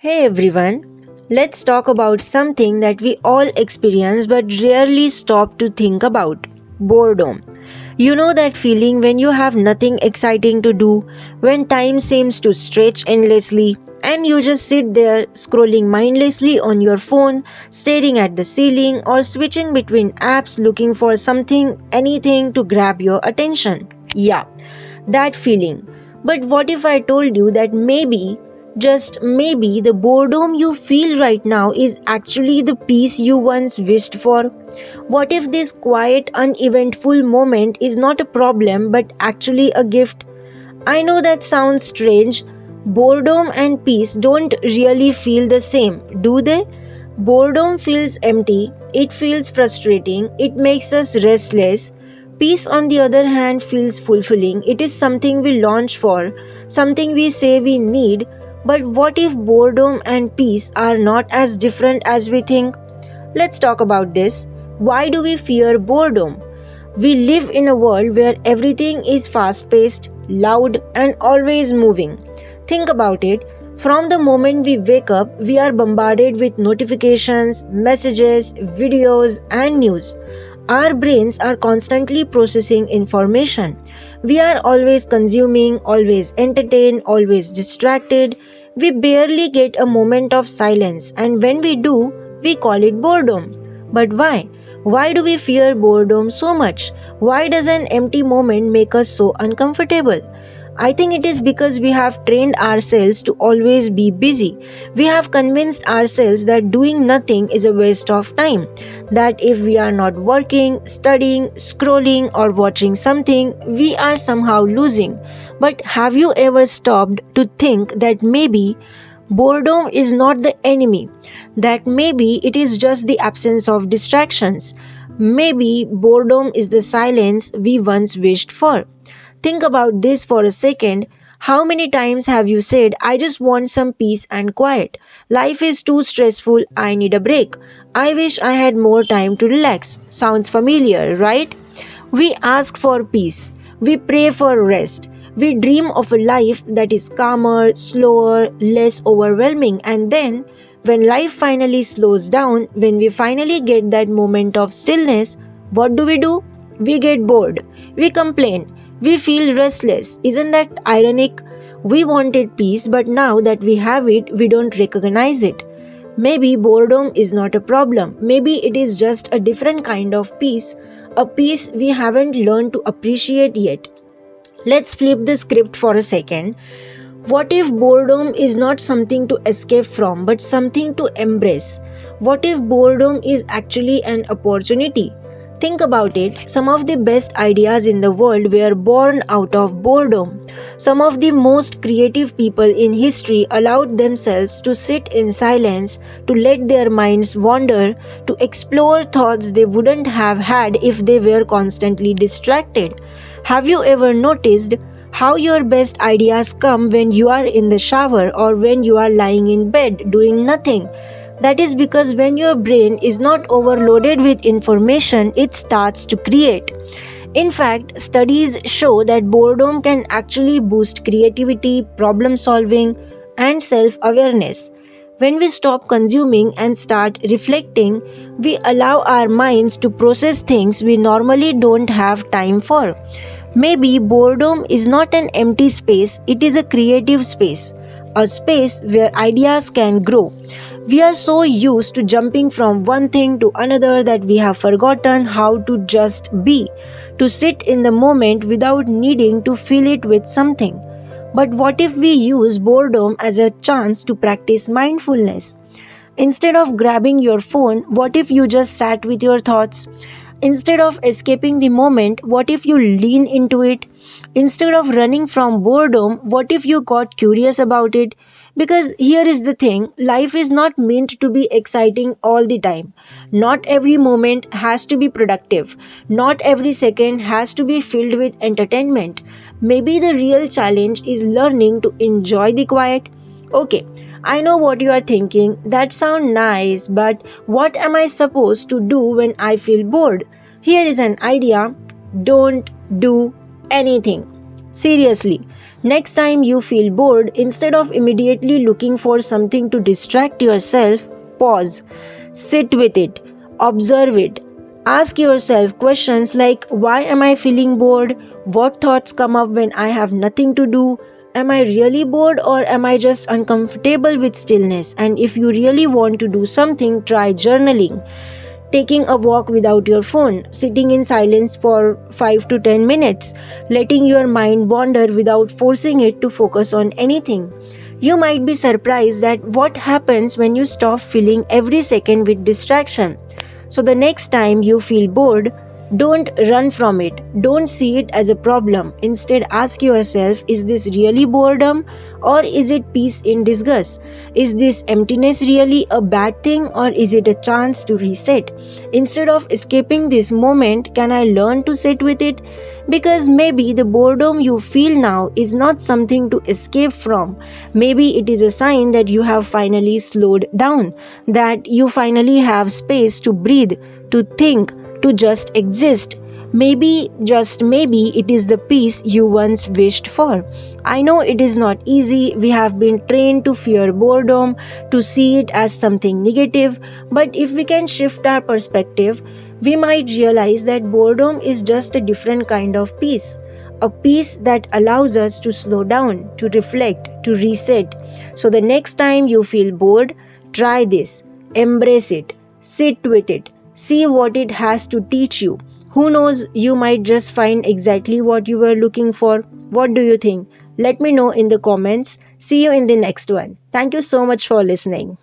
Hey everyone, let's talk about something that we all experience but rarely stop to think about boredom. You know that feeling when you have nothing exciting to do, when time seems to stretch endlessly, and you just sit there scrolling mindlessly on your phone, staring at the ceiling, or switching between apps looking for something, anything to grab your attention. Yeah, that feeling. But what if I told you that maybe, just maybe, the boredom you feel right now is actually the peace you once wished for? What if this quiet, uneventful moment is not a problem but actually a gift? I know that sounds strange. Boredom and peace don't really feel the same, do they? Boredom feels empty, it feels frustrating, it makes us restless. Peace, on the other hand, feels fulfilling. It is something we launch for, something we say we need. But what if boredom and peace are not as different as we think? Let's talk about this. Why do we fear boredom? We live in a world where everything is fast paced, loud, and always moving. Think about it. From the moment we wake up, we are bombarded with notifications, messages, videos, and news. Our brains are constantly processing information. We are always consuming, always entertained, always distracted. We barely get a moment of silence, and when we do, we call it boredom. But why? Why do we fear boredom so much? Why does an empty moment make us so uncomfortable? I think it is because we have trained ourselves to always be busy. We have convinced ourselves that doing nothing is a waste of time. That if we are not working, studying, scrolling, or watching something, we are somehow losing. But have you ever stopped to think that maybe boredom is not the enemy? That maybe it is just the absence of distractions? Maybe boredom is the silence we once wished for. Think about this for a second. How many times have you said, I just want some peace and quiet? Life is too stressful, I need a break. I wish I had more time to relax. Sounds familiar, right? We ask for peace. We pray for rest. We dream of a life that is calmer, slower, less overwhelming. And then, when life finally slows down, when we finally get that moment of stillness, what do? We get bored. We complain. We feel restless. Isn't that ironic? We wanted peace, but now that we have it, we don't recognize it. Maybe boredom is not a problem. Maybe it is just a different kind of peace, a peace we haven't learned to appreciate yet. Let's flip the script for a second. What if boredom is not something to escape from, but something to embrace? What if boredom is actually an opportunity? Think about it, some of the best ideas in the world were born out of boredom. Some of the most creative people in history allowed themselves to sit in silence, to let their minds wander, to explore thoughts they wouldn't have had if they were constantly distracted. Have you ever noticed how your best ideas come when you are in the shower or when you are lying in bed doing nothing? That is because when your brain is not overloaded with information, it starts to create. In fact, studies show that boredom can actually boost creativity, problem solving, and self awareness. When we stop consuming and start reflecting, we allow our minds to process things we normally don't have time for. Maybe boredom is not an empty space, it is a creative space, a space where ideas can grow. We are so used to jumping from one thing to another that we have forgotten how to just be, to sit in the moment without needing to fill it with something. But what if we use boredom as a chance to practice mindfulness? Instead of grabbing your phone, what if you just sat with your thoughts? Instead of escaping the moment, what if you lean into it? Instead of running from boredom, what if you got curious about it? Because here is the thing, life is not meant to be exciting all the time. Not every moment has to be productive. Not every second has to be filled with entertainment. Maybe the real challenge is learning to enjoy the quiet. Okay, I know what you are thinking. That sounds nice, but what am I supposed to do when I feel bored? Here is an idea. Don't do anything. Seriously, Next time you feel bored, instead of immediately looking for something to distract yourself, pause, sit with it, observe it. Ask yourself questions like, why am I feeling bored? What thoughts come up when I have nothing to do? Am I really bored or am I just uncomfortable with stillness? And if you really want to do something, try journaling, taking a walk without your phone, sitting in silence for 5 to 10 minutes, letting your mind wander without forcing it to focus on anything. You might be surprised at what happens when you stop filling every second with distraction. So the next time you feel bored, don't run from it. Don't see it as a problem. Instead, ask yourself, is this really boredom or is it peace in disguise? Is this emptiness really a bad thing or is it a chance to reset? Instead of escaping this moment, can I learn to sit with it? Because maybe the boredom you feel now is not something to escape from. Maybe it is a sign that you have finally slowed down, that you finally have space to breathe, to think, to just exist. Maybe, just maybe, it is the peace you once wished for. I know it is not easy. We have been trained to fear boredom, to see it as something negative. But if we can shift our perspective, we might realize that boredom is just a different kind of peace. A peace that allows us to slow down, to reflect, to reset. So the next time you feel bored, try this. Embrace it. Sit with it. See what it has to teach you. Who knows, you might just find exactly what you were looking for. What do you think? Let me know in the comments. See you in the next one. Thank you so much for listening.